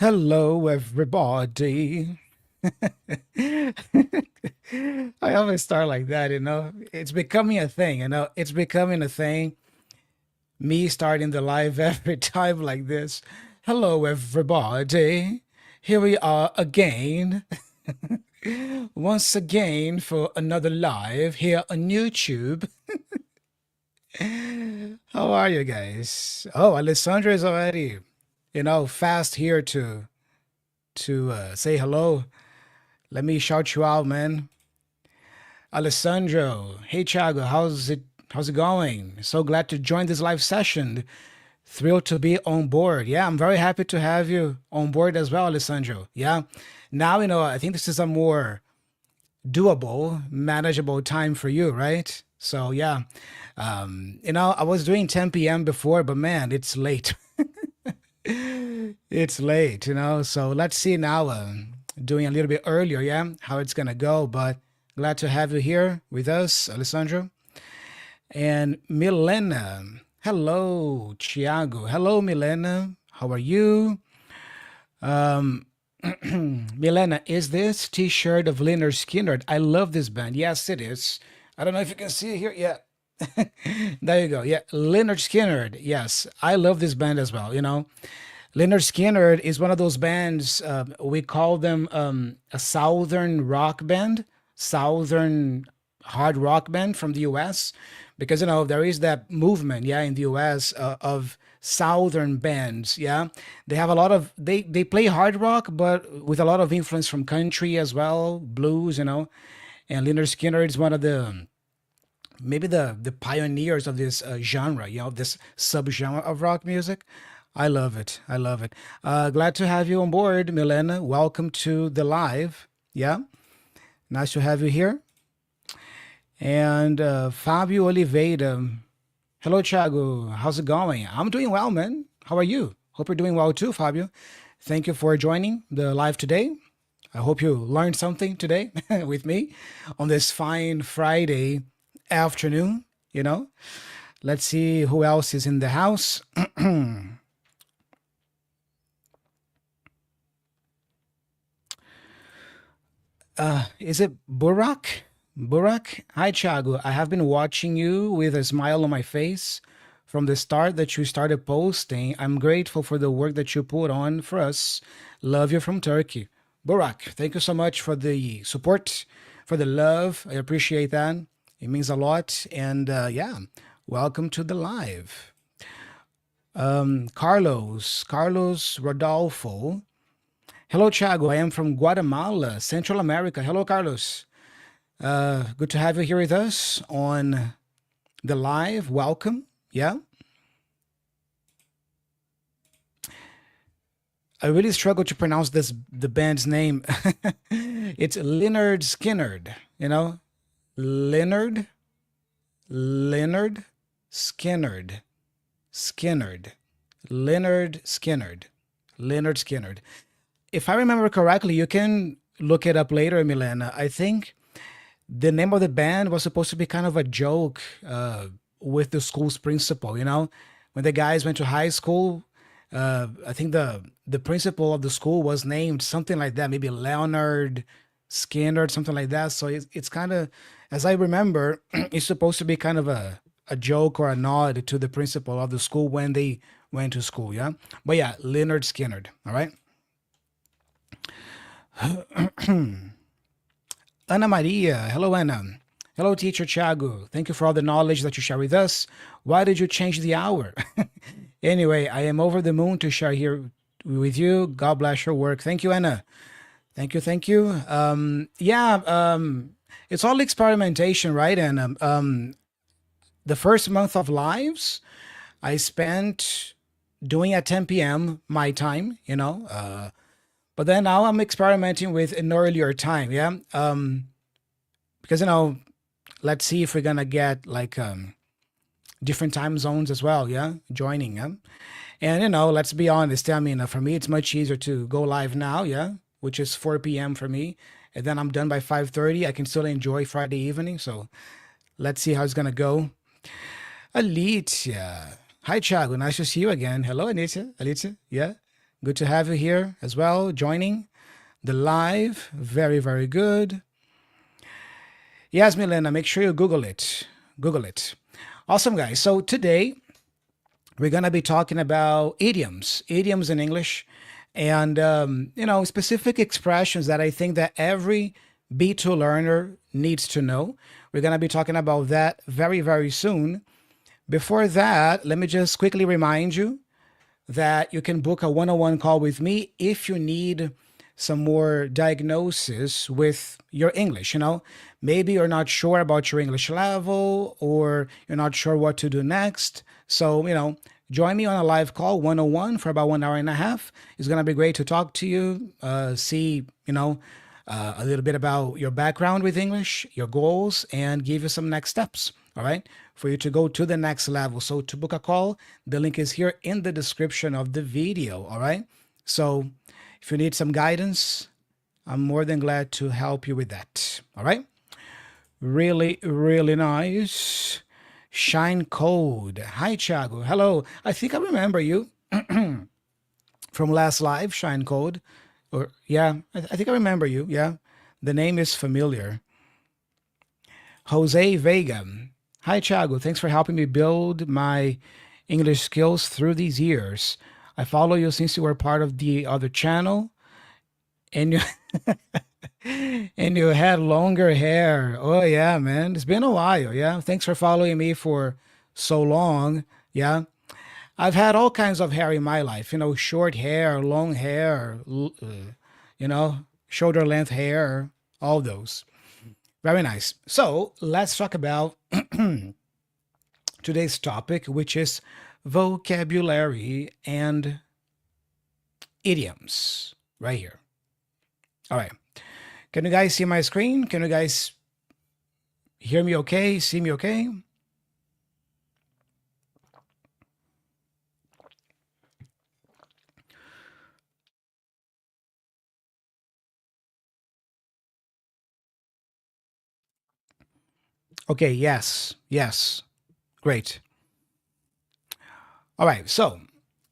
Hello, everybody. I always start like that. It's becoming a thing. It's becoming a thing. Me starting the live every time like this. Hello, everybody. Here we are again. Once again for another live here on YouTube. How are you guys? Oh, Alessandra is already, fast here to say hello. Let me shout you out, man. Alessandro, hey Thiago, how's it going? So glad to join this live session. Thrilled to be on board. Yeah, I'm very happy to have you on board as well, Alessandro. Yeah. Now, I think this is a more doable, manageable time for you, right? So yeah. I was doing 10 p.m. before, but man, it's late. It's late. So let's see now. Doing a little bit earlier, yeah, how it's gonna go. But glad to have you here with us, Alessandro and Milena. Hello, Thiago. Hello, Milena. How are you? Um, Milena, is this T-shirt of Leonard Skinner? I love this band. Yes, it is. I don't know if you can see it here. Yeah. There you go. Yeah, Leonard Skinner. Yes, I love this band as well. Leonard Skinner is one of those bands, we call them a Southern rock band, Southern hard rock band from the US, because there is that movement, yeah, in the US of Southern bands, yeah. They have a lot of, they play hard rock, but with a lot of influence from country as well, blues. And Leonard Skinner is one of maybe the pioneers of this genre, this subgenre of rock music. I love it. I love it. Glad to have you on board, Milena. Welcome to the live. Yeah, nice to have you here. And Fabio Oliveira. Hello, Thiago. How's it going? I'm doing well, man. How are you? Hope you're doing well too, Fabio. Thank you for joining the live today. I hope you learned something today with me on this fine Friday afternoon. Let's see who else is in the house. Is it Burak? Burak? Hi, Thiago. I have been watching you with a smile on my face from the start that you started posting. I'm grateful for the work that you put on for us. Love you from Turkey. Burak, thank you so much for the support, for the love. I appreciate that. It means a lot. And yeah, welcome to the live. Carlos Rodolfo. Hello, Thiago. I am from Guatemala, Central America. Hello, Carlos. Good to have you here with us on the live. Welcome. Yeah. I really struggle to pronounce the band's name. It's Leonard Skinnerd. Leonard Leonard Skinnerd. Skinnerd. Leonard Skinnerd. Leonard Skinnerd. If I remember correctly, you can look it up later, Milena. I think the name of the band was supposed to be kind of a joke with the school's principal. When the guys went to high school, I think the principal of the school was named something like that, maybe Leonard Skinner, something like that. So it's kind of, as I remember, it's supposed to be kind of a joke or a nod to the principal of the school when they went to school, yeah? But yeah, Leonard Skinner, all right? Ana Maria. Hello, Anna. Hello, teacher Thiago. Thank you for all the knowledge that you share with us. Why did you change the hour? Anyway, I am over the moon to share here with you. God bless your work. Thank you, Anna. Thank you. Thank you. Yeah, it's all experimentation, right? And the first month of lives, I spent doing at 10 p.m. my time. But then now I'm experimenting with an earlier time, yeah. Because let's see if we're gonna get like different time zones as well, yeah, joining, yeah. And let's be honest. I mean, for me, it's much easier to go live now, yeah, which is 4 p.m. for me, and then I'm done by 5:30. I can still enjoy Friday evening. So let's see how it's gonna go. Alicia, hi Thiago, nice to see you again. Hello, Alicia. Alicia, yeah. Good to have you here as well, joining the live. Very, very good. Yes, Milena, make sure you Google it. Google it. Awesome, guys. So today we're going to be talking about idioms in English, and specific expressions that I think that every B2 learner needs to know. We're going to be talking about that very, very soon. Before that, let me just quickly remind you that you can book a one-on-one call with me if you need some more diagnosis with your English. Maybe you're not sure about your English level, or you're not sure what to do next. So, join me on a live call, 101, for about 1 hour and a half. It's going to be great to talk to you, see, a little bit about your background with English, your goals, and give you some next steps. All right, for you to go to the next level. So to book a call, the link is here in the description of the video. All right, so if you need some guidance, I'm more than glad to help you with that. All right, really, really nice. Shine Code. Hi, Thiago. Hello. I think I remember you from last live, Shine Code. Or yeah, I think I remember you. Yeah, the name is familiar. Jose Vega. Hi, Thiago. Thanks for helping me build my English skills through these years. I follow you since you were part of the other channel, and you and you had longer hair. Oh yeah, man. It's been a while. Yeah. Thanks for following me for so long. Yeah. I've had all kinds of hair in my life, short hair, long hair, shoulder length hair, all those. Very nice. So let's talk about today's topic, which is vocabulary and idioms, right here. All right. Can you guys see my screen? Can you guys hear me okay? See me okay? Okay, yes, yes. Great. All right, so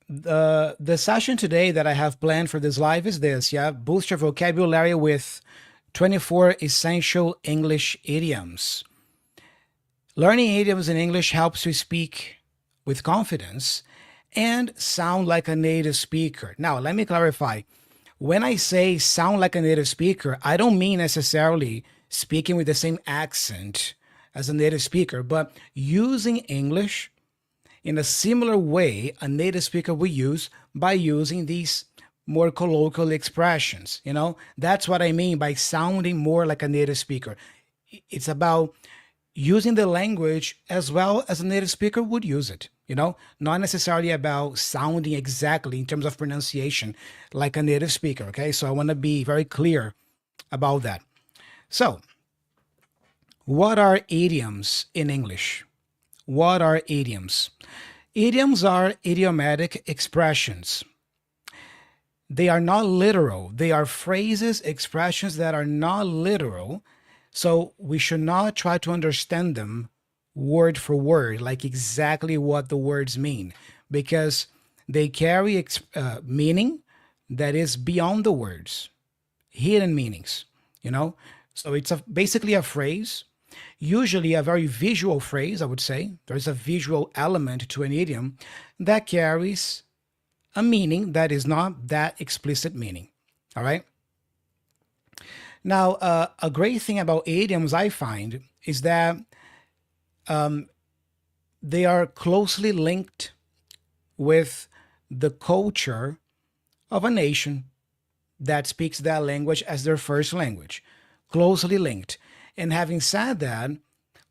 the session today that I have planned for this live is this, yeah? Boost your vocabulary with 24 essential English idioms. Learning idioms in English helps you speak with confidence and sound like a native speaker. Now, let me clarify. When I say sound like a native speaker, I don't mean necessarily speaking with the same accent as a native speaker, but using English in a similar way a native speaker would use by using these more colloquial expressions. That's what I mean by sounding more like a native speaker. It's about using the language as well as a native speaker would use it, not necessarily about sounding exactly in terms of pronunciation like a native speaker. Okay, so I want to be very clear about that. So, what are idioms in English? What are idioms? Idioms are idiomatic expressions. They are not literal. They are phrases, expressions that are not literal. So we should not try to understand them word for word, like exactly what the words mean, because they carry meaning that is beyond the words, hidden meanings, So it's basically a phrase, usually a very visual phrase, I would say. There's a visual element to an idiom that carries a meaning that is not that explicit meaning. All right. Now, a great thing about idioms I find is that they are closely linked with the culture of a nation that speaks that language as their first language. Closely linked. And having said that,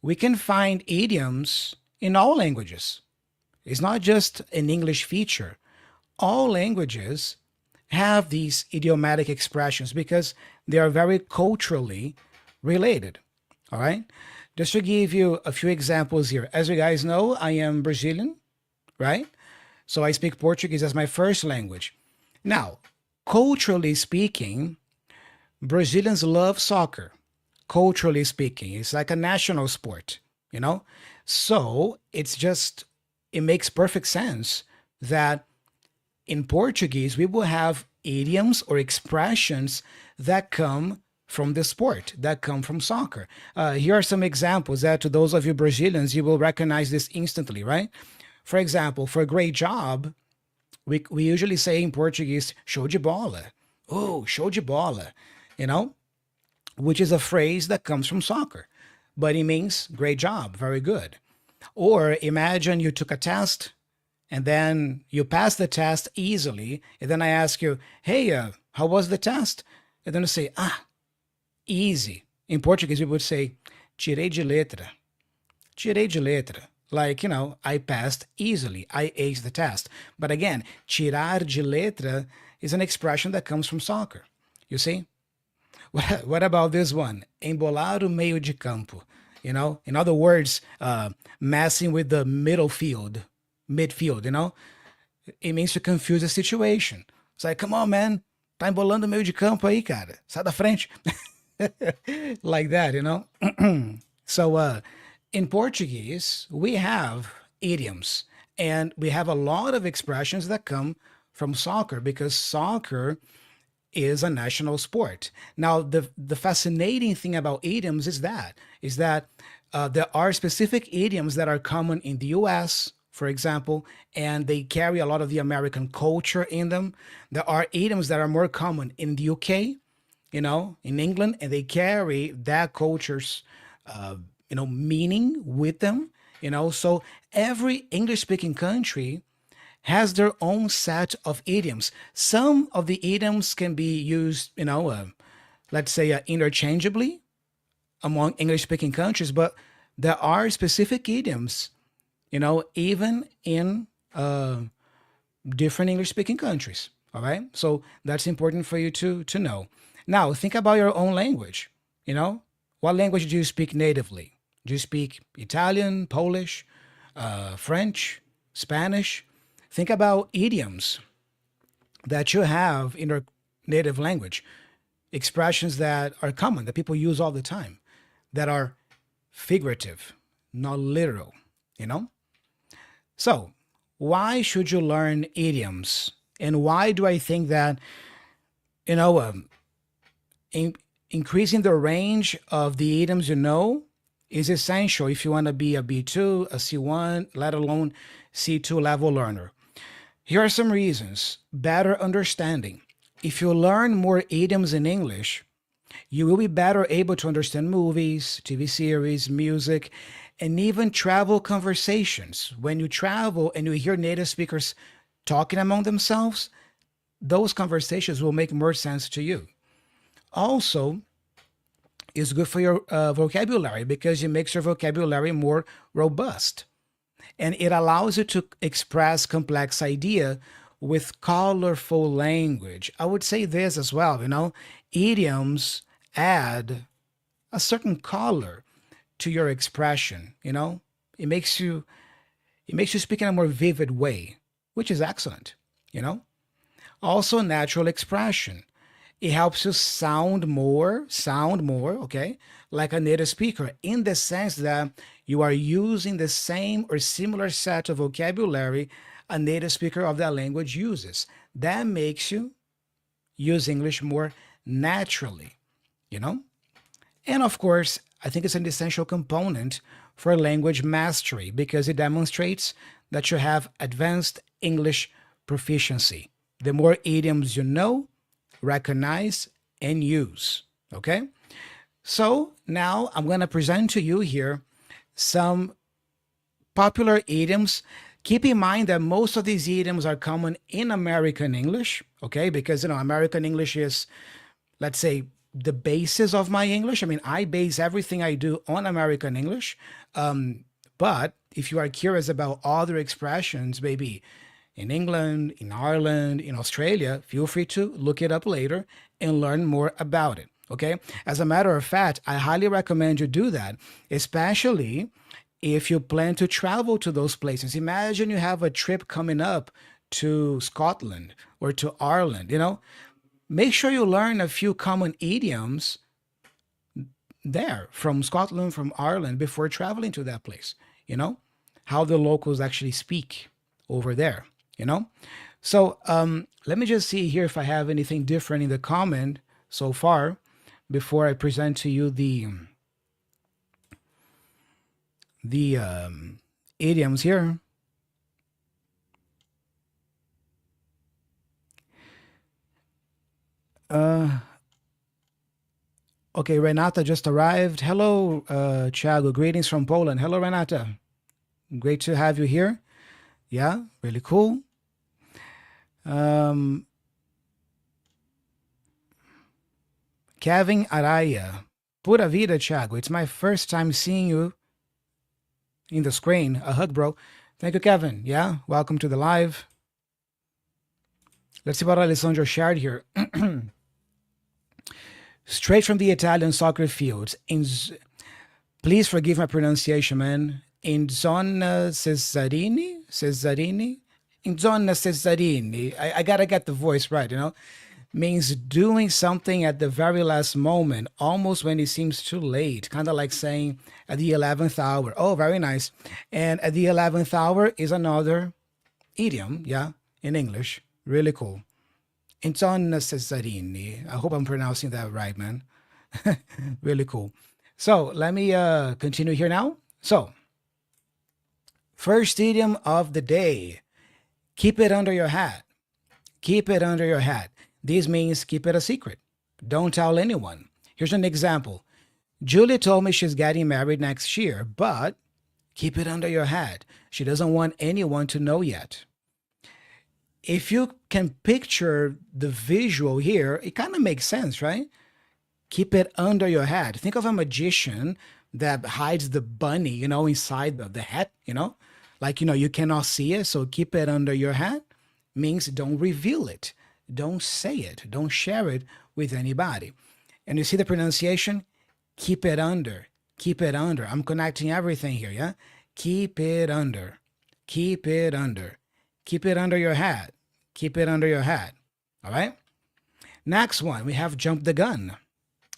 we can find idioms in all languages. It's not just an English feature. All languages have these idiomatic expressions because they are very culturally related. All right. Just to give you a few examples here. As you guys know, I am Brazilian, right? So I speak Portuguese as my first language. Now, culturally speaking, Brazilians love soccer. Culturally speaking, it's like a national sport, So it makes perfect sense that in Portuguese, we will have idioms or expressions that come from the sport, that come from soccer. Here are some examples that to those of you Brazilians, you will recognize this instantly, right? For example, for a great job, we usually say in Portuguese, show de bola. Oh, show de bola, you know, which is a phrase that comes from soccer, but it means great job, very good. Or imagine you took a test and then you passed the test easily, and then I ask you, hey, how was the test? And then you say, easy. In Portuguese, we would say, tirei de letra. Tirei de letra. Like, you know, I passed easily. I aced the test. But again, tirar de letra is an expression that comes from soccer. You see? What about this one? Embolar o meio de campo. You know, in other words, messing with the midfield, you know? It means to confuse the situation. It's like, come on, man. Tá embolando o meio de campo aí, cara. Sai da frente. Like that, you know? So, in Portuguese, we have idioms, and we have a lot of expressions that come from soccer because soccer is a national sport. Now, the fascinating thing about idioms is that there are specific idioms that are common in the U.S., for example, and they carry a lot of the American culture in them. There are idioms that are more common in the UK, you know, in England, and they carry that culture's, meaning with them, you know. So every English-speaking country has their own set of idioms. Some of the idioms can be used, let's say interchangeably among English-speaking countries, but there are specific idioms, even in different English-speaking countries. All right, so that's important for you to know. Now, think about your own language. What language do you speak natively? Do you speak Italian, Polish, French, Spanish? Think about idioms that you have in your native language, expressions that are common, that people use all the time, that are figurative, not literal. So, why should you learn idioms? And why do I think that, increasing the range of the idioms is essential if you want to be a B2, a C1, let alone C2 level learner. Here are some reasons. Better understanding. If you learn more idioms in English, you will be better able to understand movies, TV series, music, and even travel conversations. When you travel and you hear native speakers talking among themselves, those conversations will make more sense to you. Also, it's good for your vocabulary because it makes your vocabulary more robust. And it allows you to express complex idea with colorful language. I would say this as well, idioms add a certain color to your expression, It makes you speak in a more vivid way, which is excellent, Also natural expression. It helps you sound more, okay, like a native speaker in the sense that you are using the same or similar set of vocabulary a native speaker of that language uses. That makes you use English more naturally, And of course, I think it's an essential component for language mastery because it demonstrates that you have advanced English proficiency. The more idioms you know, recognize, and use. Okay? So now I'm going to present to you here some popular idioms. Keep in mind that most of these idioms are common in American English, okay? Because, American English is, let's say, the basis of my English. I mean, I base everything I do on American English. But if you are curious about other expressions, maybe in England, in Ireland, in Australia, feel free to look it up later and learn more about it, okay? As a matter of fact, I highly recommend you do that, especially if you plan to travel to those places. Imagine you have a trip coming up to Scotland or to Ireland, Make sure you learn a few common idioms there from Scotland, from Ireland, before traveling to that place, How the locals actually speak over there. So let me just see here if I have anything different in the comment so far before I present to you the idioms here. Okay, Renata just arrived. Hello, Thiago. Greetings from Poland. Hello, Renata. Great to have you here. Yeah, really cool. Kevin Araya. Pura vida, Thiago. It's my first time seeing you in the screen. A hug, bro. Thank you, Kevin. Yeah, welcome to the live. Let's see what Alessandro shared here. Straight from the Italian soccer fields. Please forgive my pronunciation, man. In zona Cesarini? Cesarini? In zona Cesarini. I gotta get the voice right, you know? Means doing something at the very last moment, almost when it seems too late. Kind of like saying at the 11th hour. Oh, very nice. And at the 11th hour is another idiom, yeah, in English. Really cool. Insonna Cesarini. I hope I'm pronouncing that right, man. Really cool. So let me continue here now. So, first idiom of the day. Keep it under your hat. Keep it under your hat. This means keep it a secret. Don't tell anyone. Here's an example. Julie told me she's getting married next year, but keep it under your hat. She doesn't want anyone to know yet. If you can picture the visual here, it kind of makes sense, right? Keep it under your hat. Think of a magician that hides the bunny, you know, inside the hat, you know? Like, you know, you cannot see it, so keep it under your hat means don't reveal it. Don't say it. Don't share it with anybody. And you see the pronunciation? Keep it under. Keep it under. I'm connecting everything here, yeah? Keep it under. Keep it under. Keep it under your hat. Keep it under your hat. All right? Next one, we have jump the gun.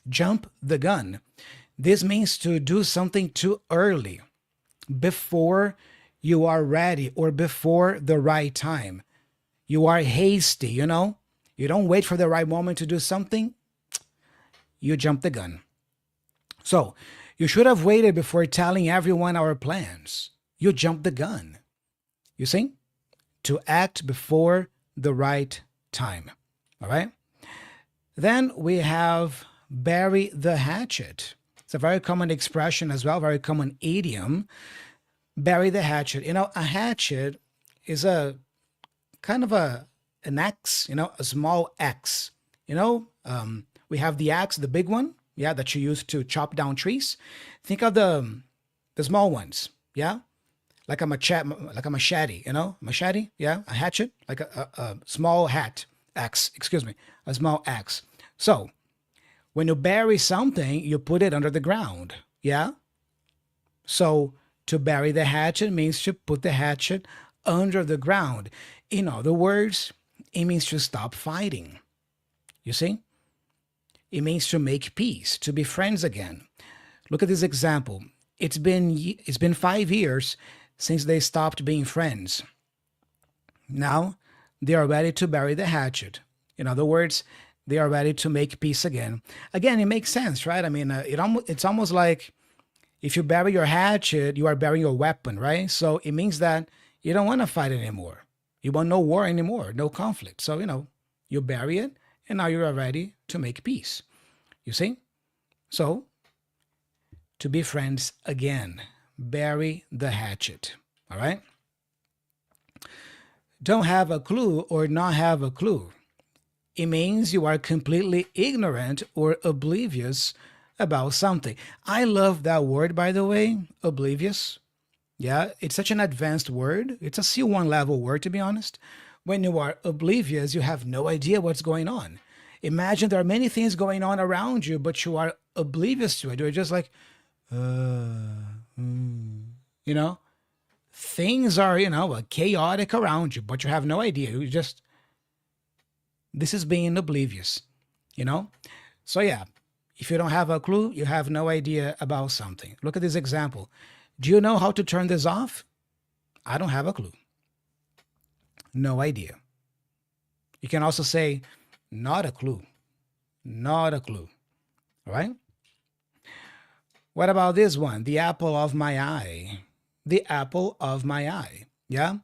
Jump the gun. This means to do something too early, before you are ready or before the right time. You are hasty, you know? You don't wait for the right moment to do something. You jump the gun. So, you should have waited before telling everyone our plans. You jump the gun. You see? To act before the right time. All right? Then we have bury the hatchet. It's a very common expression as well, very common idiom. Bury the hatchet. You know, a hatchet is a kind of an axe, you know, a small axe. You know, we have the axe, the big one, yeah, that you use to chop down trees. Think of the small ones, yeah, like a machete, you know, machete, yeah, a hatchet, like a small axe, excuse me, a small axe. So when you bury something, you put it under the ground, yeah. So to bury the hatchet means to put the hatchet under the ground. In other words, it means to stop fighting. You see? It means to make peace, to be friends again. Look at this example. It's been 5 years since they stopped being friends. Now they are ready to bury the hatchet. In other words, they are ready to make peace again. Again, it makes sense, right? I mean, it's almost like if you bury your hatchet, you are burying your weapon, right? So it means that you don't want to fight anymore. You want no war anymore, no conflict. So, you know, you bury it, and now you are ready to make peace. You see? So, to be friends again, bury the hatchet. All right? Don't have a clue or not have a clue. It means you are completely ignorant or oblivious about something. I love that word, by the way, oblivious. Yeah, it's such an advanced word. It's a C1 level word, to be honest. When you are oblivious, you have no idea what's going on. Imagine there are many things going on around you, but you are oblivious to it. You're just like, you know, things are, you know, chaotic around you, but you have no idea. You just, this is being oblivious, you know? So yeah, if you don't have a clue, you have no idea about something. Look at this example. Do you know how to turn this off? I don't have a clue. No idea. You can also say, not a clue. Not a clue. All right? What about this one? The apple of my eye. The apple of my eye. Yeah?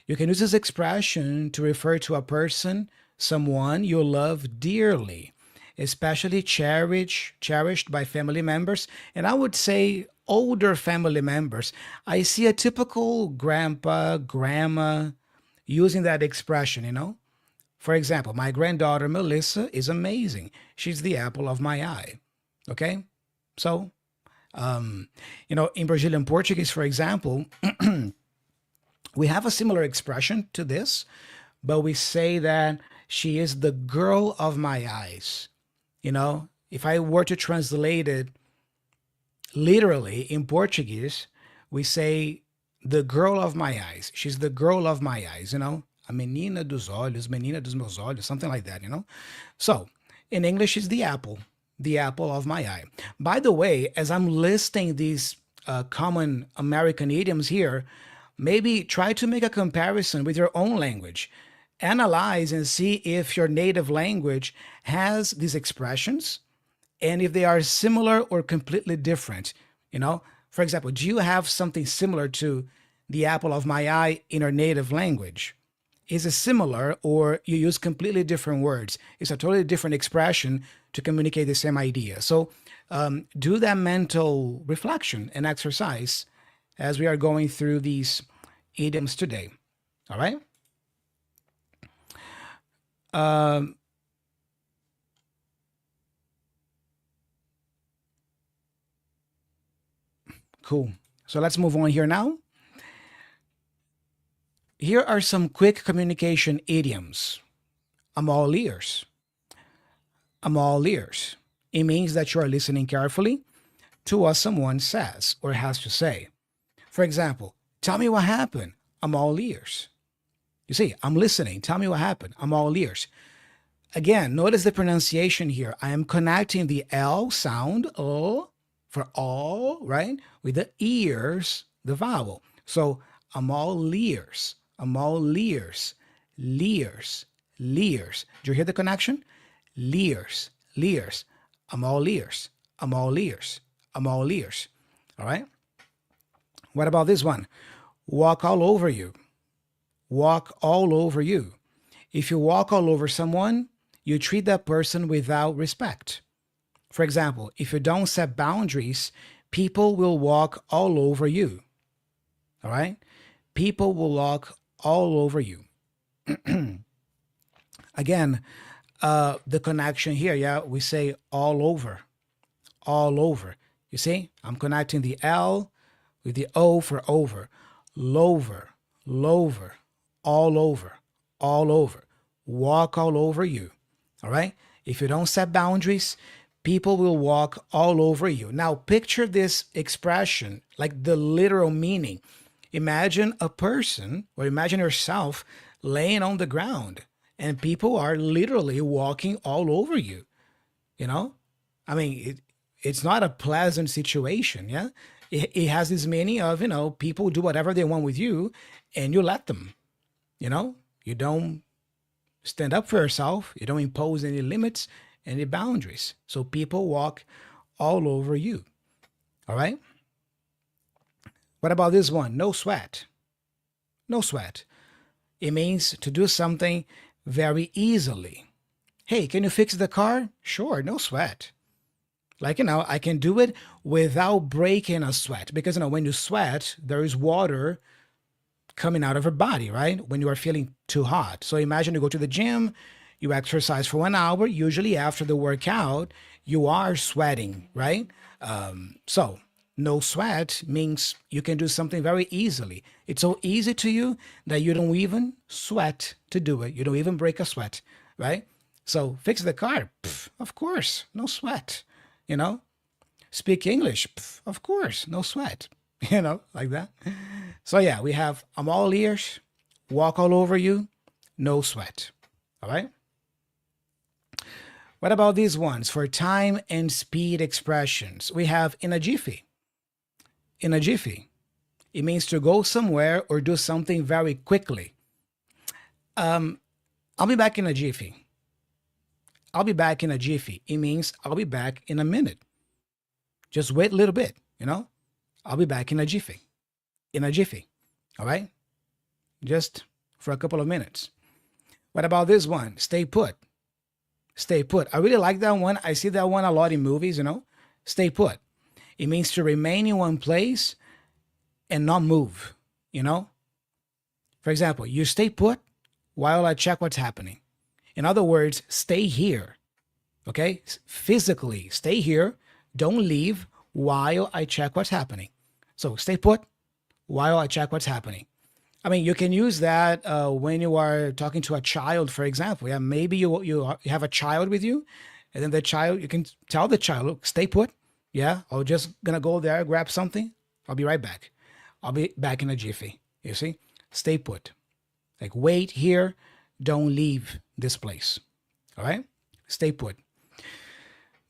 You can use this expression to refer to a person, someone you love dearly, especially cherished by family members. And I would say older family members. I see a typical grandpa, grandma using that expression, you know? For example, my granddaughter Melissa is amazing. She's the apple of my eye. Okay? So, in Brazilian Portuguese, for example, we have a similar expression to this, but we say that she is the girl of my eyes. If I were to translate it literally in Portuguese, we say the girl of my eyes. She's the girl of my eyes, A menina dos olhos, menina dos meus olhos, something like that, So, in English, it's the apple of my eye. By the way, as I'm listing these common American idioms here, maybe try to make a comparison with your own language. Analyze and see if your native language has these expressions and if they are similar or completely different. For example, do you have something similar to the apple of my eye in your native language? Is it similar, or you use completely different words? It's a totally different expression to communicate the same idea. So do that mental reflection and exercise as we are going through these idioms today. All right? Cool. So let's move on here now. Here are some quick communication idioms. I'm all ears. I'm all ears. It means that you are listening carefully to what someone says or has to say. For example, tell me what happened. I'm all ears. You see, I'm listening. Tell me what happened. I'm all ears. Again, notice the pronunciation here. I am connecting the L sound, O, for all, right, with the ears, the vowel. So I'm all ears. I'm all ears. Leers. Leers. Do you hear the connection? Leers. Leers. I'm all ears. I'm all ears. I'm all ears. All right? What about this one? Walk all over you. Walk all over you. If you walk all over someone, you treat that person without respect. For example, if you don't set boundaries, people will walk all over you. All right? People will walk all over you. Again, the connection here, yeah, we say all over. All over. You see, I'm connecting the L with the O for over. Lover, lover, all over, all over. Walk all over you. All right? If you don't set boundaries, people will walk all over you. Now, picture this expression, like the literal meaning. Imagine a person, or imagine yourself laying on the ground, and people are literally walking all over you. I mean, it's not a pleasant situation, yeah? It has this meaning of, people do whatever they want with you, and you let them. You don't stand up for yourself. You don't impose any limits, any boundaries. So people walk all over you. All right? What about this one? No sweat. No sweat. It means to do something very easily. Hey, can you fix the car? Sure, no sweat. Like, I can do it without breaking a sweat. Because, when you sweat, there is water coming out of your body, right? When you are feeling too hot. So imagine you go to the gym, you exercise for 1 hour. Usually after the workout, you are sweating, right? So no sweat means you can do something very easily. It's so easy to you that you don't even sweat to do it. You don't even break a sweat, right? So fix the car. Pff, of course, no sweat. Speak English. Pff, of course, no sweat. Like that. So yeah, we have I'm all ears, walk all over you, no sweat. All right? What about these ones? For time and speed expressions, we have in a jiffy. In a jiffy. It means to go somewhere or do something very quickly. I'll be back in a jiffy. I'll be back in a jiffy. It means I'll be back in a minute. Just wait a little bit, you know? I'll be back in a jiffy. In a jiffy. All right? Just for a couple of minutes. What about this one? Stay put. Stay put. I really like that one. I see that one a lot in movies, you know? Stay put. It means to remain in one place and not move, you know? For example, you stay put while I check what's happening. In other words, stay here. Okay? Physically, stay here. Don't leave while I check what's happening. So stay put while I check what's happening. I mean, you can use that when you are talking to a child, for example. Yeah, maybe you have a child with you, and then the child, you can tell the child, look, stay put. Yeah, I'm just gonna go there, grab something. I'll be right back. I'll be back in a jiffy. You see, stay put. Like wait here, don't leave this place. All right, stay put.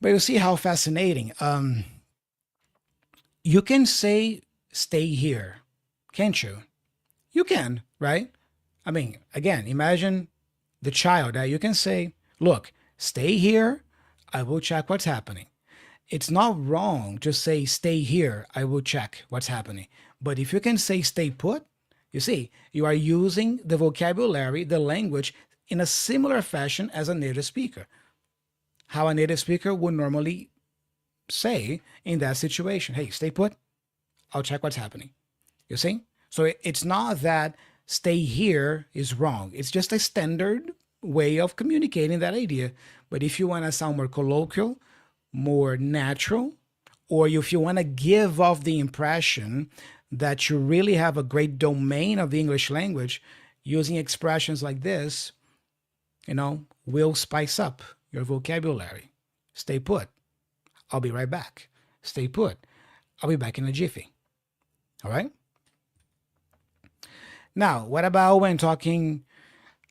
But you see how fascinating. You can say stay here, can't you? You can, right? I mean, again, imagine the child that you can say, look, stay here. I will check what's happening. It's not wrong to say stay here. I will check what's happening. But if you can say stay put, you see, you are using the vocabulary, the language in a similar fashion as a native speaker. How a native speaker would normally say in that situation, hey, stay put. I'll check what's happening. You see? So it's not that stay here is wrong. It's just a standard way of communicating that idea. But if you want to sound more colloquial, more natural, or if you want to give off the impression that you really have a great domain of the English language, using expressions like this, you know, will spice up your vocabulary. Stay put. I'll be right back. Stay put. I'll be back in a jiffy. All right? Now, what about when talking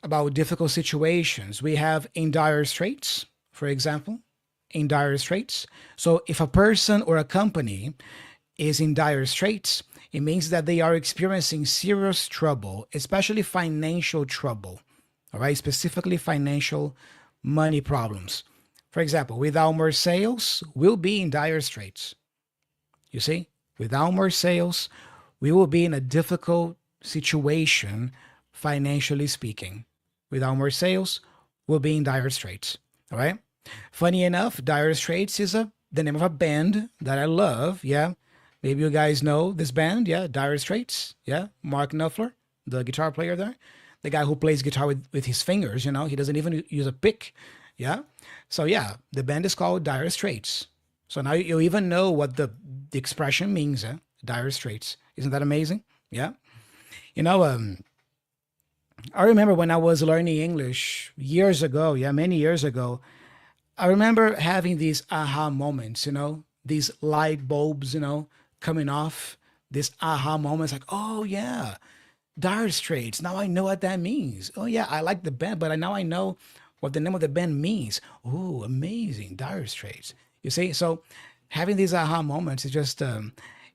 about difficult situations? We have in dire straits, for example, in dire straits. So if a person or a company is in dire straits, it means that they are experiencing serious trouble, especially financial trouble, all right? Specifically financial money problems. For example, without more sales, we'll be in dire straits. You see, without more sales, we will be in a difficult situation, financially speaking. Without more sales, we'll be in dire straits. All right. Funny enough, Dire Straits is the name of a band that I love. Yeah. Maybe you guys know this band. Yeah. Dire Straits. Yeah. Mark Knopfler, the guitar player there, the guy who plays guitar with his fingers, you know, he doesn't even use a pick. Yeah. So yeah, the band is called Dire Straits. So now you even know what the expression means. Dire Straits. Isn't that amazing? Yeah. You know, I remember when I was learning English years ago, yeah, many years ago, I remember having these aha moments, you know, these light bulbs, you know, coming off, these aha moments like, oh, yeah, Dire Straits. Now I know what that means. Oh, yeah, I like the band, but now I know what the name of the band means. Oh, amazing, Dire Straits. You see, so having these aha moments is just,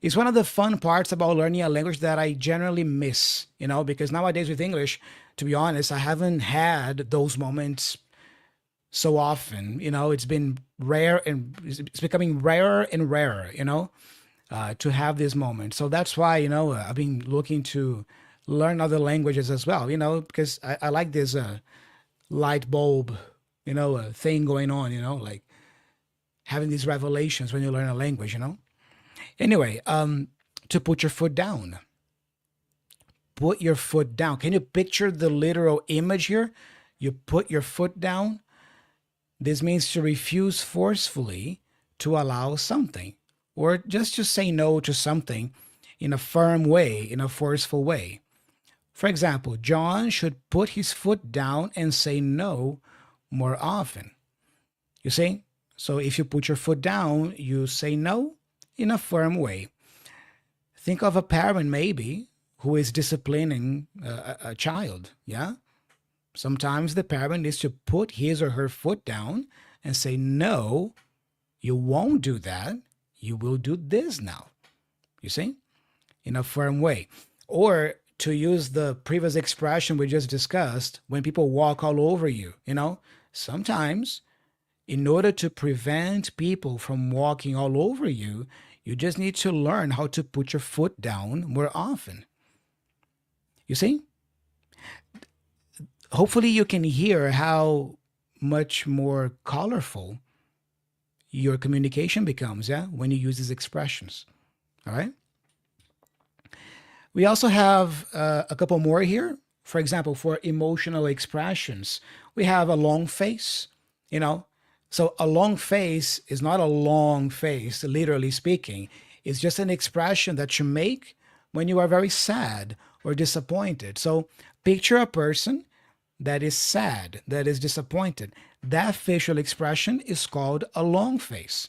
it's one of the fun parts about learning a language that I generally miss, you know, because nowadays with English, to be honest, I haven't had those moments so often. You know, it's been rare and it's becoming rarer and rarer, you know, to have this moment. So that's why, you know, I've been looking to learn other languages as well, you know, because I like this light bulb, you know, thing going on, you know, like having these revelations when you learn a language, you know. Anyway, to put your foot down. Put your foot down. Can you picture the literal image here? You put your foot down. This means to refuse forcefully to allow something, or just to say no to something in a firm way, in a forceful way. For example, John should put his foot down and say no more often. You see? So if you put your foot down, you say no in a firm way. Think of a parent maybe who is disciplining a child, yeah? Sometimes the parent needs to put his or her foot down and say, no, you won't do that. You will do this now. You see? In a firm way. Or to use the previous expression we just discussed, when people walk all over you, sometimes in order to prevent people from walking all over you, you just need to learn how to put your foot down more often. You see? Hopefully you can hear how much more colorful your communication becomes, yeah, when you use these expressions. All right? We also have a couple more here. For example, for emotional expressions, we have a long face, So a long face is not a long face, literally speaking. It's just an expression that you make when you are very sad or disappointed. So picture a person that is sad, that is disappointed. That facial expression is called a long face.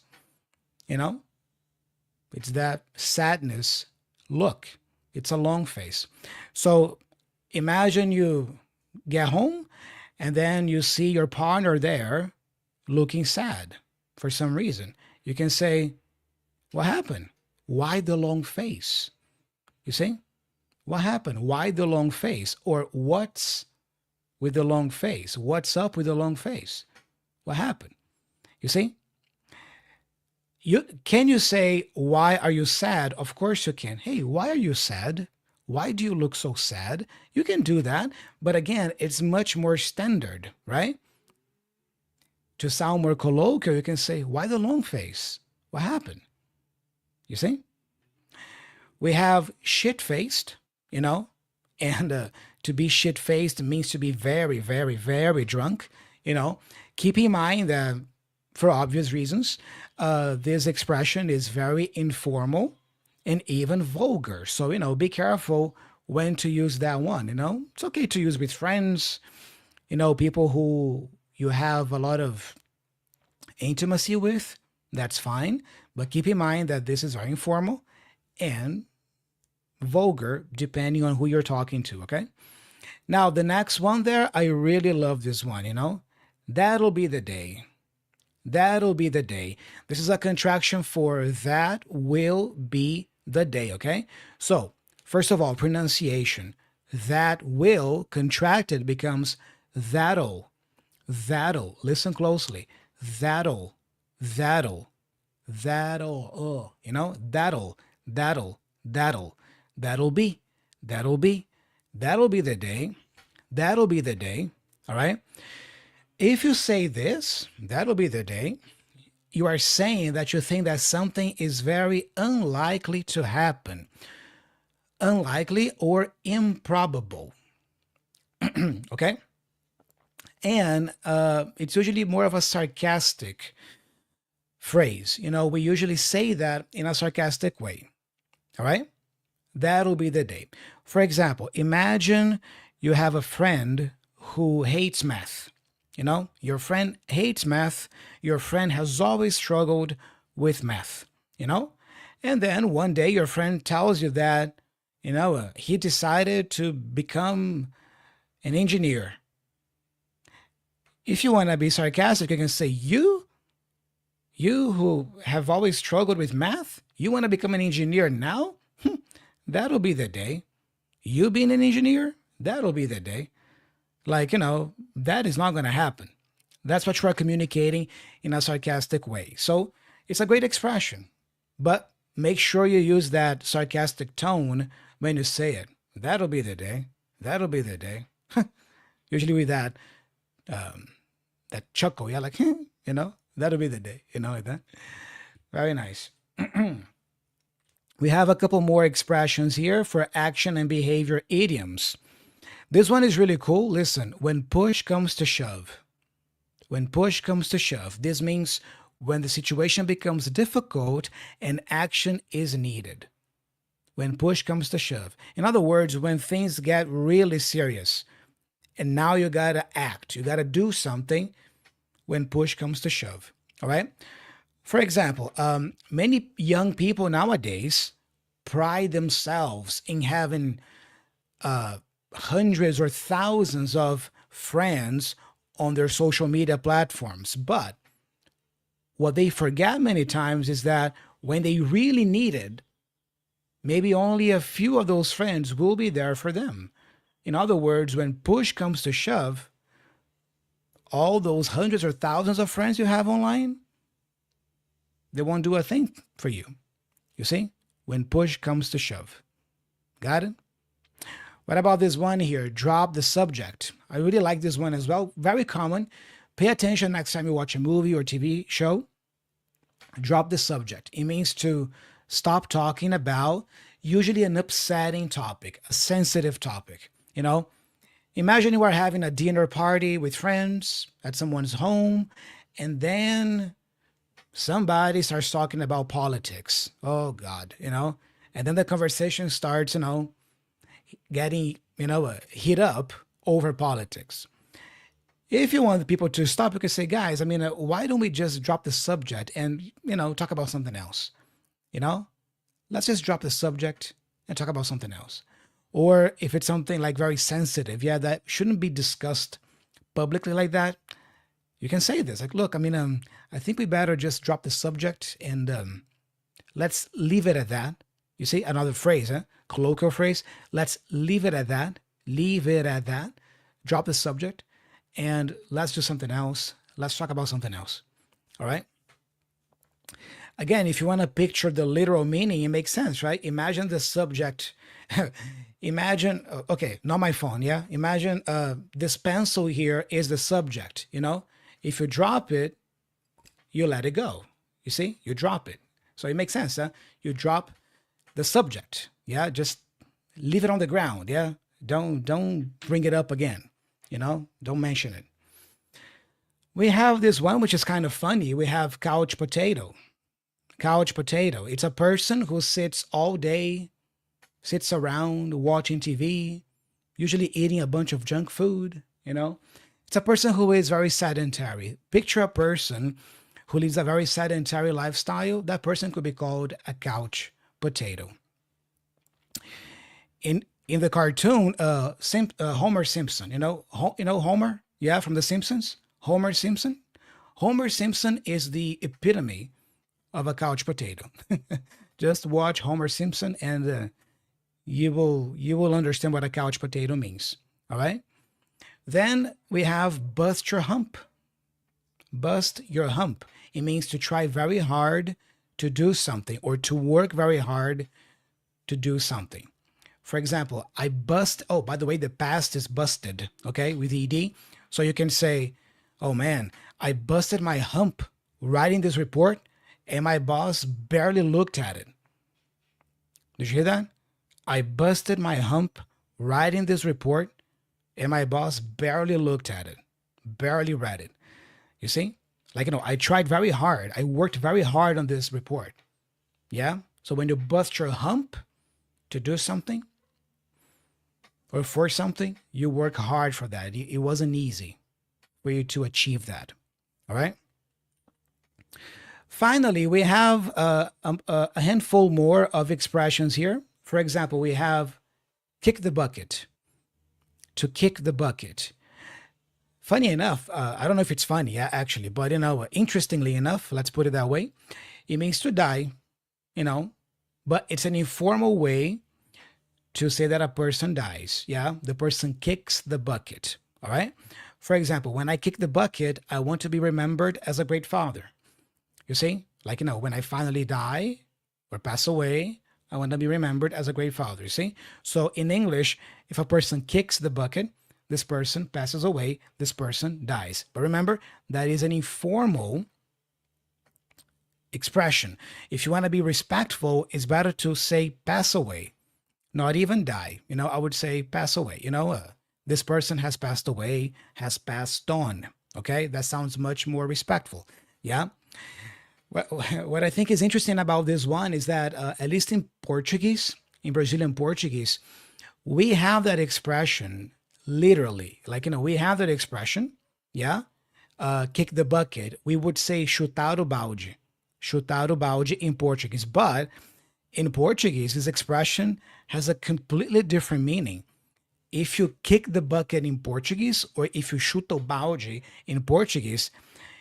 It's that sadness look. It's a long face. So imagine you get home and then you see your partner there looking sad for some reason. You can say, what happened? Why the long face? You see? What happened? Why the long face? Or what's with the long face? What's up with the long face? What happened? You see? Can you say, why are you sad? Of course you can. Hey, why are you sad? Why do you look so sad? You can do that. But again, it's much more standard, right? To sound more colloquial, you can say, why the long face? What happened? You see? We have shit-faced, and to be shit-faced means to be very, very, very drunk. Keep in mind that for obvious reasons, this expression is very informal and even vulgar. So, be careful when to use that one. It's okay to use with friends, people who you have a lot of intimacy with, that's fine. But keep in mind that this is very informal and vulgar depending on who you're talking to, okay? Now, the next one there, I really love this one, That'll be the day. That'll be the day. This is a contraction for that will be the day, okay? So, first of all, pronunciation. That will contracted becomes that'll. That'll. Listen closely. That'll. That'll. That'll. That'll. That'll be. That'll be. That'll be the day. That'll be the day. All right? If you say this, that'll be the day, you are saying that you think that something is very unlikely to happen. Unlikely or improbable. Okay? And it's usually more of a sarcastic phrase. We usually say that in a sarcastic way. All right? That'll be the day. For example, imagine you have a friend who hates math. Your friend hates math. Your friend has always struggled with math, And then one day your friend tells you that, he decided to become an engineer. If you want to be sarcastic, you can say, you who have always struggled with math, you want to become an engineer now? That'll be the day. You being an engineer, that'll be the day. That is not going to happen. That's what you are communicating in a sarcastic way. So it's a great expression, but make sure you use that sarcastic tone when you say it. That'll be the day. That'll be the day. Usually with that chuckle, yeah, that'll be the day, like that. Very nice. We have a couple more expressions here for action and behavior idioms. This one is really cool. Listen, when push comes to shove. When push comes to shove, this means when the situation becomes difficult and action is needed. When push comes to shove. In other words, when things get really serious and now you got to act, you got to do something when push comes to shove. All right? For example, many young people nowadays pride themselves in having hundreds or thousands of friends on their social media platforms. But what they forget many times is that when they really needed maybe only a few of those friends will be there for them. In other words, when push comes to shove, all those hundreds or thousands of friends you have online, they won't do a thing for you. You see? When push comes to shove. Got it? What about this one here? Drop the subject. I really like this one as well. Very common. Pay attention next time you watch a movie or TV show. Drop the subject. It means to stop talking about usually an upsetting topic, a sensitive topic. You know, imagine you are having a dinner party with friends at someone's home, and then somebody starts talking about politics. Oh God, and then the conversation starts, getting, heat up over politics. If you want people to stop, you can say, guys, why don't we just drop the subject and, talk about something else? Let's just drop the subject and talk about something else. Or if it's something like very sensitive, that shouldn't be discussed publicly like that, you can say this, like, look, I think we better just drop the subject and let's leave it at that. You see, another phrase, colloquial phrase, let's leave it at that, drop the subject, and let's do something else. Let's talk about something else. All right? Again, if you want to picture the literal meaning, it makes sense, right? Imagine the subject. Imagine, okay, not my phone, yeah? Imagine this pencil here is the subject, If you drop it, you let it go. You see? You drop it. So it makes sense, huh? You drop the subject, Just leave it on the ground, Don't bring it up again, Don't mention it. We have this one, which is kind of funny. We have couch potato. Couch potato. It's a person who sits all day, sits around watching TV, usually eating a bunch of junk food, It's a person who is very sedentary. Picture a person who lives a very sedentary lifestyle. That person could be called a couch potato. In the cartoon, Homer Simpson, Homer, from The Simpsons, Homer Simpson. Homer Simpson is the epitome of a couch potato. Just watch Homer Simpson, and you will understand what a couch potato means. All right. Then we have bust your hump. Bust your hump. It means to try very hard to do something or to work very hard to do something. For example, I bust, oh, by the way, the past is busted, okay, with ED. So you can say, oh man, I busted my hump writing this report and my boss barely looked at it. Did you hear that? I busted my hump writing this report and my boss barely looked at it, barely read it. You see? Like, I tried very hard. I worked very hard on this report. Yeah? So when you bust your hump to do something or for something, you work hard for that. It wasn't easy for you to achieve that. All right? Finally, we have a handful more of expressions here. For example, we have kick the bucket. To kick the bucket. Funny enough, I don't know if it's funny actually, but interestingly enough, let's put it that way, it means to die, but it's an informal way to say that a person dies. Yeah, the person kicks the bucket. All right. For example, when I kick the bucket, I want to be remembered as a great father. You see, like, when I finally die or pass away, I want to be remembered as a great father. You see, so in English, if a person kicks the bucket, this person passes away, this person dies. But remember, that is an informal expression. If you want to be respectful, it's better to say pass away, not even die. I would say pass away. This person has passed away, has passed on. Okay, that sounds much more respectful. Yeah. What I think is interesting about this one is that at least in Portuguese, in Brazilian Portuguese, we have that expression literally. Like, we have that expression. Yeah. Kick the bucket. We would say chutar o balde. Chutar o balde in Portuguese. But in Portuguese, this expression has a completely different meaning. If you kick the bucket in Portuguese, or if you chuta o balde in Portuguese,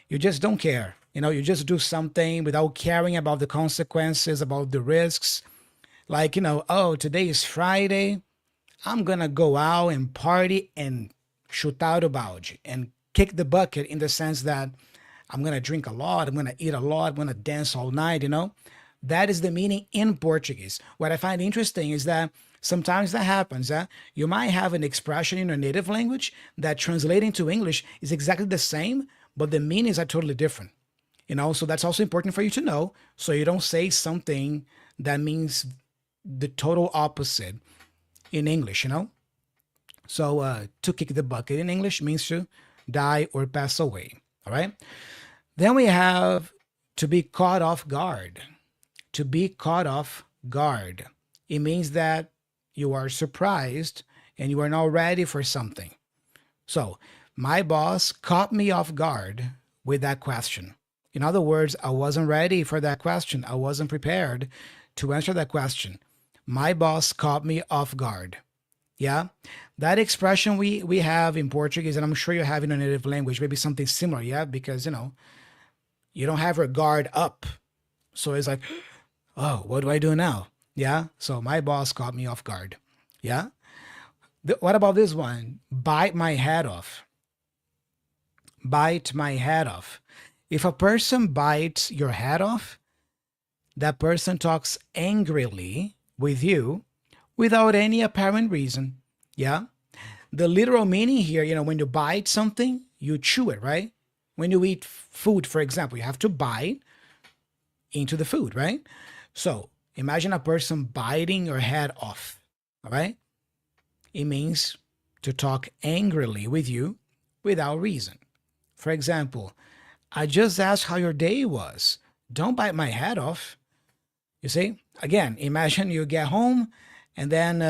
you just don't care. You just do something without caring about the consequences, about the risks. Like, oh, today is Friday. I'm going to go out and party and shoot out about you and kick the bucket in the sense that I'm going to drink a lot. I'm going to eat a lot. I'm going to dance all night. That is the meaning in Portuguese. What I find interesting is that sometimes that happens. You might have an expression in your native language that translating to English is exactly the same, but the meanings are totally different. So that's also important for you to know, so you don't say something that means the total opposite in English. So to kick the bucket in English means to die or pass away. All right. Then we have to be caught off guard. To be caught off guard. It means that you are surprised and you are not ready for something. So my boss caught me off guard with that question. In other words, I wasn't ready for that question. I wasn't prepared to answer that question. My boss caught me off guard. Yeah, that expression we have in Portuguese, and I'm sure you have in a native language, maybe something similar. Yeah, because you don't have your guard up, so it's like, oh, what do I do now? Yeah, so my boss caught me off guard. Yeah, what about this one? Bite my head off. Bite my head off. If a person bites your head off, that person talks angrily with you without any apparent reason. Yeah. The literal meaning here, when you bite something, you chew it, right? When you eat food, for example, you have to bite into the food, right? So imagine a person biting your head off. All right. It means to talk angrily with you without reason. For example, I just asked how your day was. Don't bite my head off. You see, again, imagine you get home and then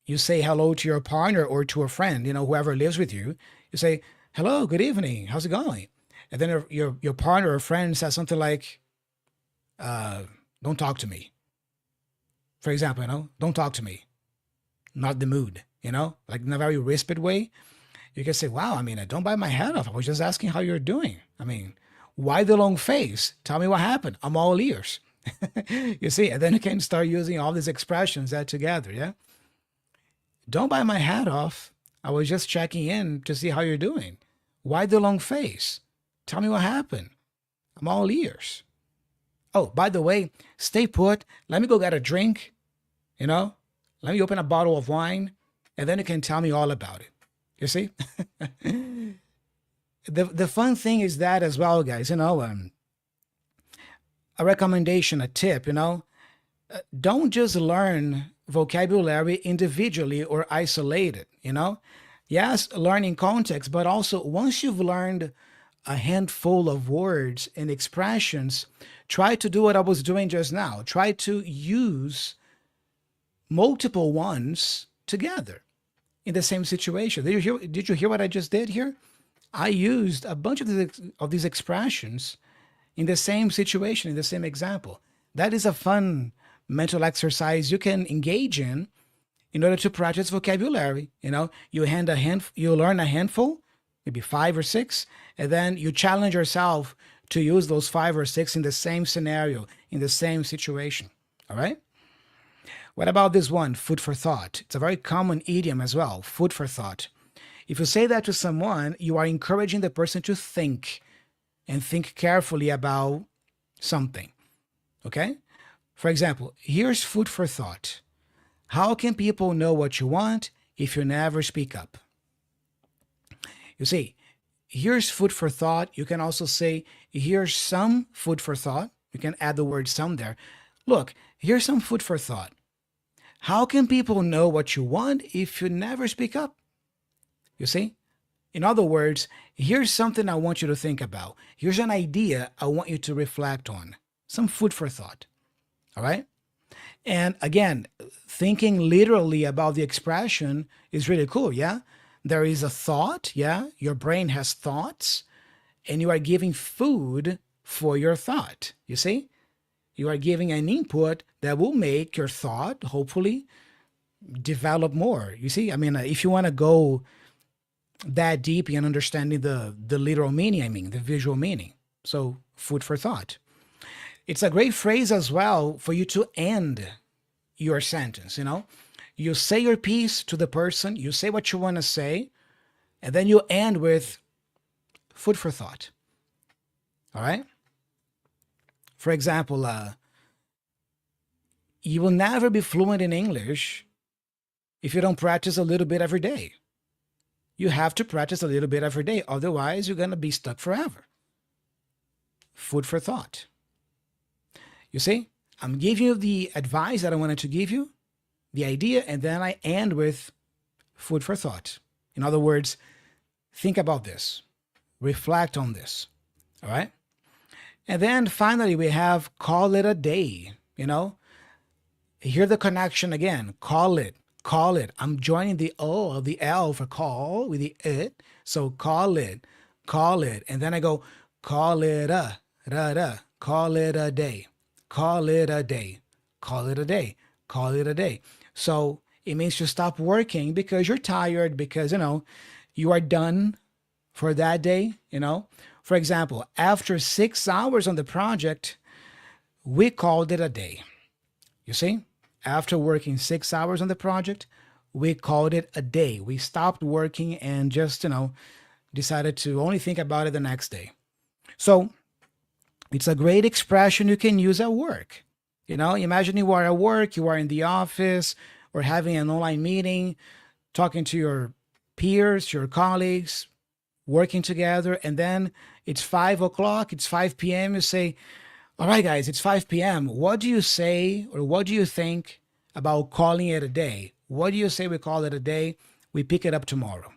you say hello to your partner or to a friend, whoever lives with you. You say, hello, good evening. How's it going? And then your partner or friend says something like, don't talk to me. For example, don't talk to me. Not the mood, like in a very whispered way. You can say, wow, don't bite my head off. I was just asking how you're doing. Why the long face? Tell me what happened. I'm all ears. You see, and then you can start using all these expressions that together, yeah? Don't bite my head off. I was just checking in to see how you're doing. Why the long face? Tell me what happened. I'm all ears. Oh, by the way, stay put. Let me go get a drink. Let me open a bottle of wine, and then you can tell me all about it. You see? The fun thing is that as well, guys, a recommendation, a tip, don't just learn vocabulary individually or isolated, Yes, learn in context, but also once you've learned a handful of words and expressions, try to do what I was doing just now. Try to use multiple ones together in the same situation. Did you hear what I just did here? I used a bunch of these expressions in the same situation, in the same example. That is a fun mental exercise you can engage in order to practice vocabulary. You learn a handful, maybe 5 or 6, and then you challenge yourself to use those 5 or 6 in the same scenario, in the same situation. All right? What about this one, food for thought? It's a very common idiom as well, food for thought. If you say that to someone, you are encouraging the person to think and think carefully about something. Okay? For example, here's food for thought. How can people know what you want if you never speak up? You see, here's food for thought. You can also say, here's some food for thought. You can add the word some there. Look, here's some food for thought. How can people know what you want if you never speak up? You see? In other words, here's something I want you to think about. Here's an idea I want you to reflect on. Some food for thought. All right? And again, thinking literally about the expression is really cool, yeah? There is a thought, yeah? Your brain has thoughts, and you are giving food for your thought. You see? You are giving an input that will make your thought, hopefully, develop more. You see? If you want to go that deep in understanding the literal meaning, the visual meaning. So, food for thought. It's a great phrase as well for you to end your sentence, you know? You say your piece to the person, you say what you want to say, and then you end with food for thought. All right? For example, you will never be fluent in English if you don't practice a little bit every day. You have to practice a little bit every day. Otherwise, you're going to be stuck forever. Food for thought. You see, I'm giving you the advice that I wanted to give you, the idea, and then I end with food for thought. In other words, think about this. Reflect on this. All right? And then finally, we have call it a day. You know, hear the connection again. Call it. Call it. I'm joining the O of the L for call with the it. So call it. Call it. And then I go, call it a, da, da. Call it a day. Call it a day. Call it a day. Call it a day. So it means to stop working because you're tired, because, you know, you are done for that day, you know. For example, after 6 hours on the project, we called it a day. You see? After working 6 hours on the project, we called it a day. We stopped working and just, you know, decided to only think about it the next day. So it's a great expression you can use at work. You know, imagine you are at work, you are in the office, or having an online meeting, talking to your peers, your colleagues, working together, and then it's 5 o'clock, it's 5 p.m. You say, all right, guys, it's 5 p.m. What do you say, or what do you think about calling it a day? What do you say we call it a day? We pick it up tomorrow.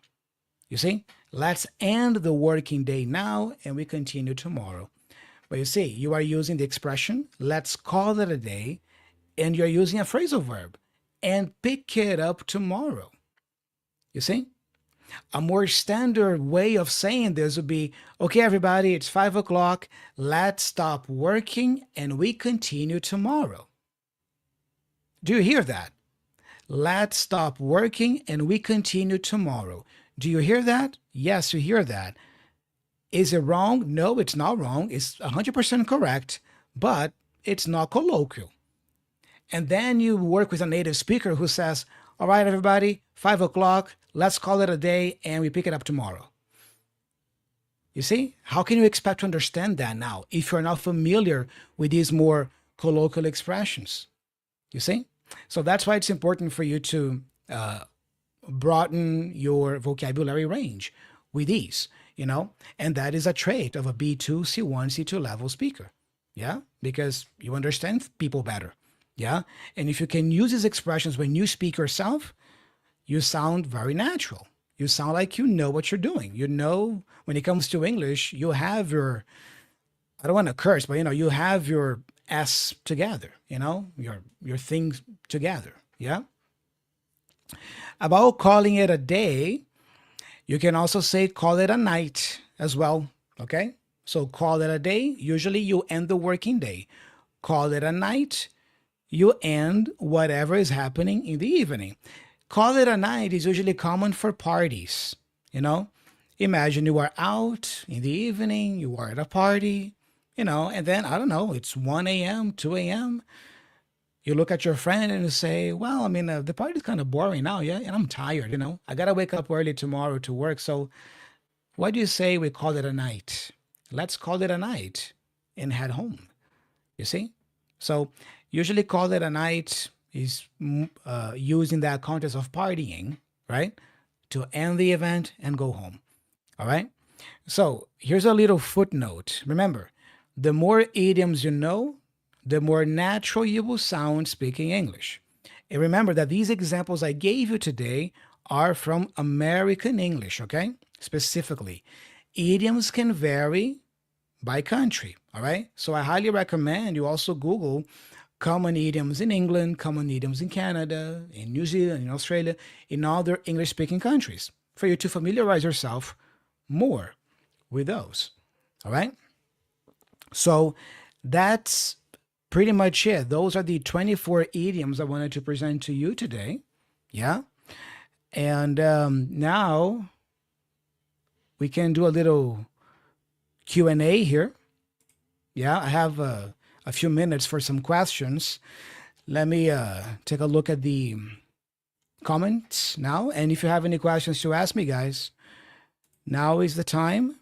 You see? Let's end the working day now, and we continue tomorrow. But you see, you are using the expression, let's call it a day, and you're using a phrasal verb, and pick it up tomorrow. You see? A more standard way of saying this would be, okay, everybody, it's 5 o'clock. Let's stop working and we continue tomorrow. Do you hear that? Let's stop working and we continue tomorrow. Do you hear that? Yes, you hear that. Is it wrong? No, it's not wrong. It's 100% correct, but it's not colloquial. And then you work with a native speaker who says, all right, everybody, 5 o'clock, let's call it a day and we pick it up tomorrow. You see? How can you expect to understand that now if you're not familiar with these more colloquial expressions? You see? So that's why it's important for you to broaden your vocabulary range with these, you know? And that is a trait of a B2, C1, C2 level speaker. Yeah? Because you understand people better. Yeah. And if you can use these expressions when you speak yourself, you sound very natural. You sound like you know what you're doing. You know, when it comes to English, you have your, I don't want to curse, but you know, you have your S together, you know, your things together. Yeah. About calling it a day, you can also say call it a night as well. Okay. So call it a day. Usually you end the working day. Call it a night. You end whatever is happening in the evening. Call it a night is usually common for parties. You know, imagine you are out in the evening, you are at a party, you know, and then, I don't know, it's 1 a.m., 2 a.m. You look at your friend and you say, well, I mean, the party's kind of boring now, yeah, and I'm tired, you know. I got to wake up early tomorrow to work. So what do you say we call it a night? Let's call it a night and head home. You see? So usually call it a night is used in that context of partying, right? To end the event and go home. All right? So here's a little footnote. Remember, the more idioms you know, the more natural you will sound speaking English. And remember that these examples I gave you today are from American English, okay? Specifically, idioms can vary by country, all right? So I highly recommend you also Google common idioms in England, common idioms in Canada, in New Zealand, in Australia, in other English-speaking countries, for you to familiarize yourself more with those, all right? So that's pretty much it. Those are the 24 idioms I wanted to present to you today, yeah? And now we can do a little Q&A here. Yeah, I have a few minutes for some questions. Let me take a look at the comments now. And if you have any questions to ask me, guys, now is the time.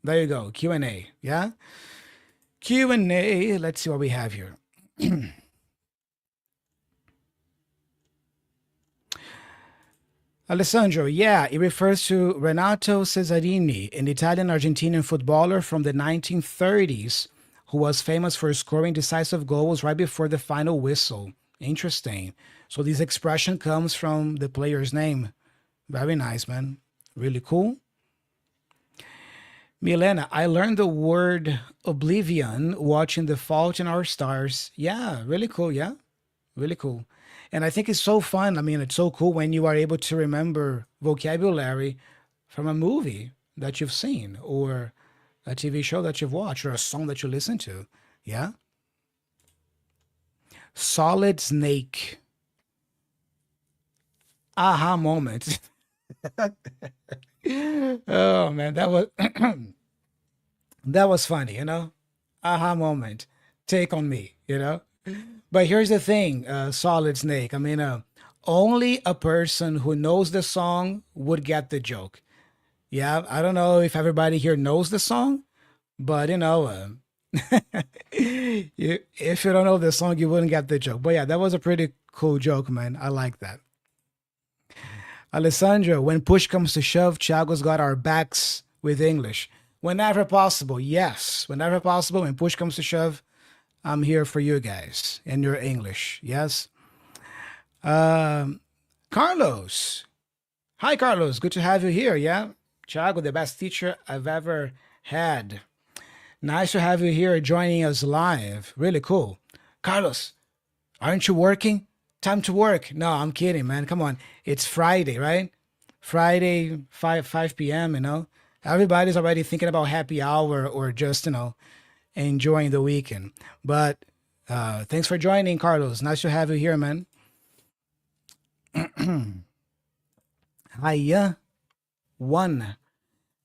There you go, Q&A, yeah? Q&A, let's see what we have here. Alessandro, yeah, it refers to Renato Cesarini, an Italian-Argentinian footballer from the 1930s who was famous for scoring decisive goals right before the final whistle. Interesting. So this expression comes from the player's name. Very nice, man. Really cool. Milena, I learned the word oblivion watching The Fault in Our Stars. Yeah, really cool. Yeah, really cool. And I think it's so fun. I mean, it's so cool when you are able to remember vocabulary from a movie that you've seen or a TV show that you've watched or a song that you listen to. Yeah. Solid snake. Aha moment. Oh man, that was that was funny, Aha moment. Take on me, But here's the thing, Solid Snake. I mean, only a person who knows the song would get the joke. Yeah, I don't know if everybody here knows the song, but if you don't know the song, you wouldn't get the joke. But yeah, that was a pretty cool joke, man. I like that. Alessandro, when push comes to shove, Thiago's got our backs with English. Whenever possible, yes. Whenever possible, when push comes to shove, I'm here for you guys and your English. Yes. Carlos. Hi, Carlos. Good to have you here. Yeah. Thiago, the best teacher I've ever had. Nice to have you here joining us live. Really cool. Carlos, aren't you working? Time to work. No, I'm kidding, man. Come on. It's Friday, right? Friday, 5 p.m., Everybody's already thinking about happy hour or just, enjoying the weekend. But thanks for joining, Carlos. Nice to have you here, man. Hiya. One.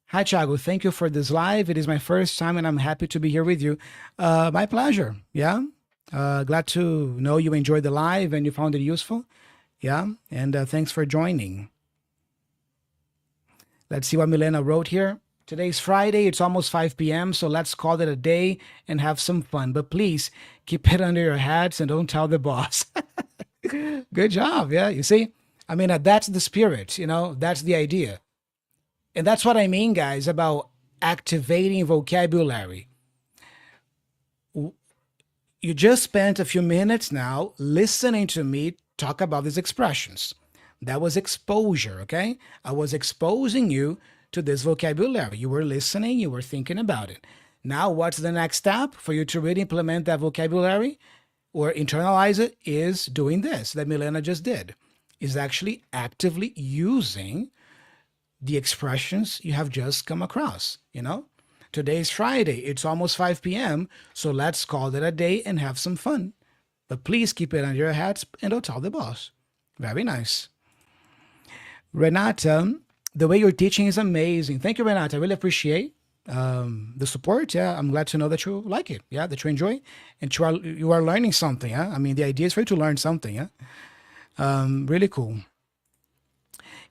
Hi, Thiago. Thank you for this live. It is my first time and I'm happy to be here with you. My pleasure. Yeah. Glad to know you enjoyed the live and you found it useful. Yeah. And thanks for joining. Let's see what Milena wrote here. Today's Friday. It's almost 5 p.m. So let's call it a day and have some fun. But please keep it under your hats and don't tell the boss. Good job. Yeah. You see, I mean, that's the spirit, that's the idea. And that's what I mean, guys, about activating vocabulary. You just spent a few minutes now listening to me talk about these expressions. That was exposure, okay? I was exposing you to this vocabulary. You were listening, you were thinking about it. Now, what's the next step for you to really implement that vocabulary or internalize it is doing this that Milena just did, is actually actively using the expressions you have just come across, Today's Friday. It's almost 5 p.m., so let's call it a day and have some fun. But please keep it under your hats and don't tell the boss. Very nice. Renata, the way you're teaching is amazing. Thank you, Renata. I really appreciate the support. Yeah, I'm glad to know that you like it. Yeah, that you enjoy and you are learning something. Yeah, I mean, the idea is for you to learn something. Yeah, really cool.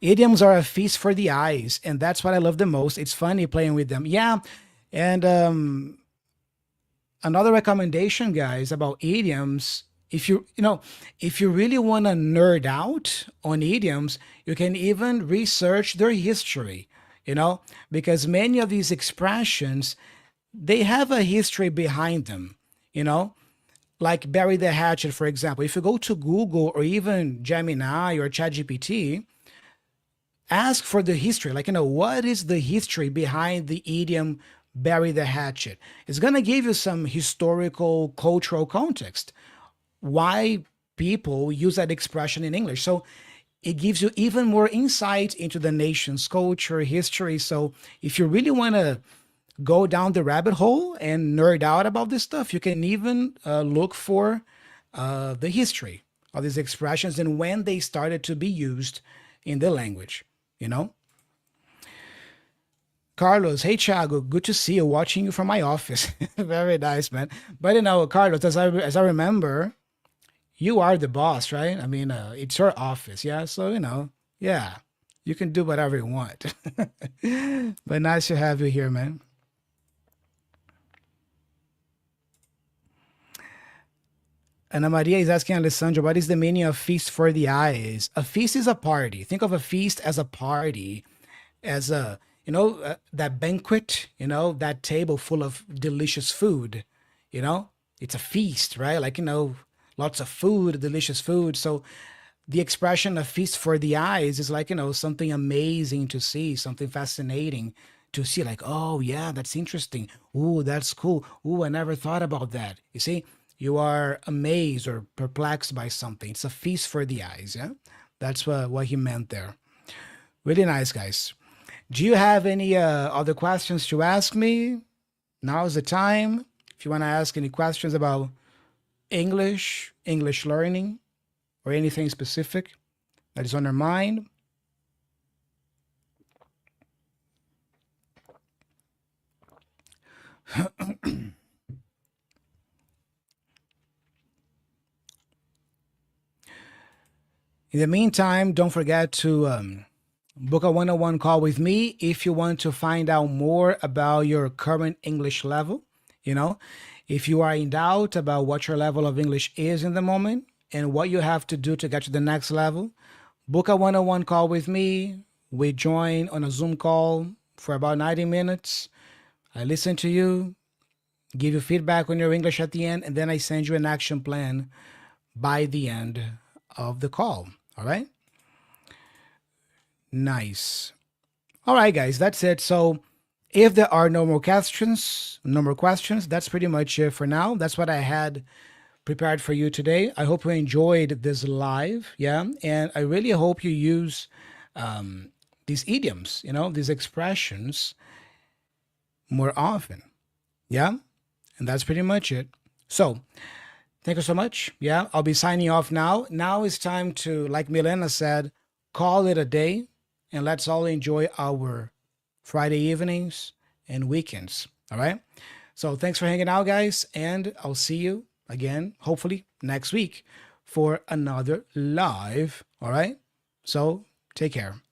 Idioms are a feast for the eyes, and that's what I love the most. It's funny playing with them. Yeah, and another recommendation, guys, about idioms. If you really want to nerd out on idioms, you can even research their history. Because many of these expressions, they have a history behind them. Like bury the hatchet, for example. If you go to Google or even Gemini or ChatGPT, ask for the history, what is the history behind the idiom bury the hatchet? It's going to give you some historical, cultural context, why people use that expression in English. So it gives you even more insight into the nation's culture, history. So if you really want to go down the rabbit hole and nerd out about this stuff, you can even look for the history of these expressions and when they started to be used in the language. Carlos, hey Thiago, good to see you. Watching you from my office. Very nice, man. But Carlos, as I remember, you are the boss, right? I mean, it's your office, yeah. So yeah, you can do whatever you want. But nice to have you here, man. Ana Maria is asking Alessandro, what is the meaning of feast for the eyes? A feast is a party. Think of a feast as a party, as a that banquet, that table full of delicious food. It's a feast, right? Like lots of food, delicious food. So the expression of feast for the eyes is like something amazing to see, something fascinating to see, like, oh yeah, that's interesting. Ooh, that's cool. Ooh, I never thought about that. You see, you are amazed or perplexed by something. It's a feast for the eyes. Yeah, that's what he meant there. Really nice, guys. Do you have any other questions to ask me? Now is the time. If you want to ask any questions about English learning, or anything specific that is on your mind. In the meantime, don't forget to book a one-on-one call with me if you want to find out more about your current English level. If you are in doubt about what your level of English is in the moment and what you have to do to get to the next level, book a one-on-one call with me. We join on a Zoom call for about 90 minutes. I listen to you, give you feedback on your English at the end, and then I send you an action plan by the end of the call. All right? Nice. All right, guys, that's it. So if there are no more questions, that's pretty much it for now. That's what I had prepared for you today. I hope you enjoyed this live. Yeah. And I really hope you use these idioms, these expressions more often. Yeah. And that's pretty much it. So thank you so much. Yeah. I'll be signing off now. Now it's time to, like Milena said, call it a day, and let's all enjoy our Friday evenings and weekends. All right. So thanks for hanging out, guys. And I'll see you again, hopefully next week for another live. All right. So take care.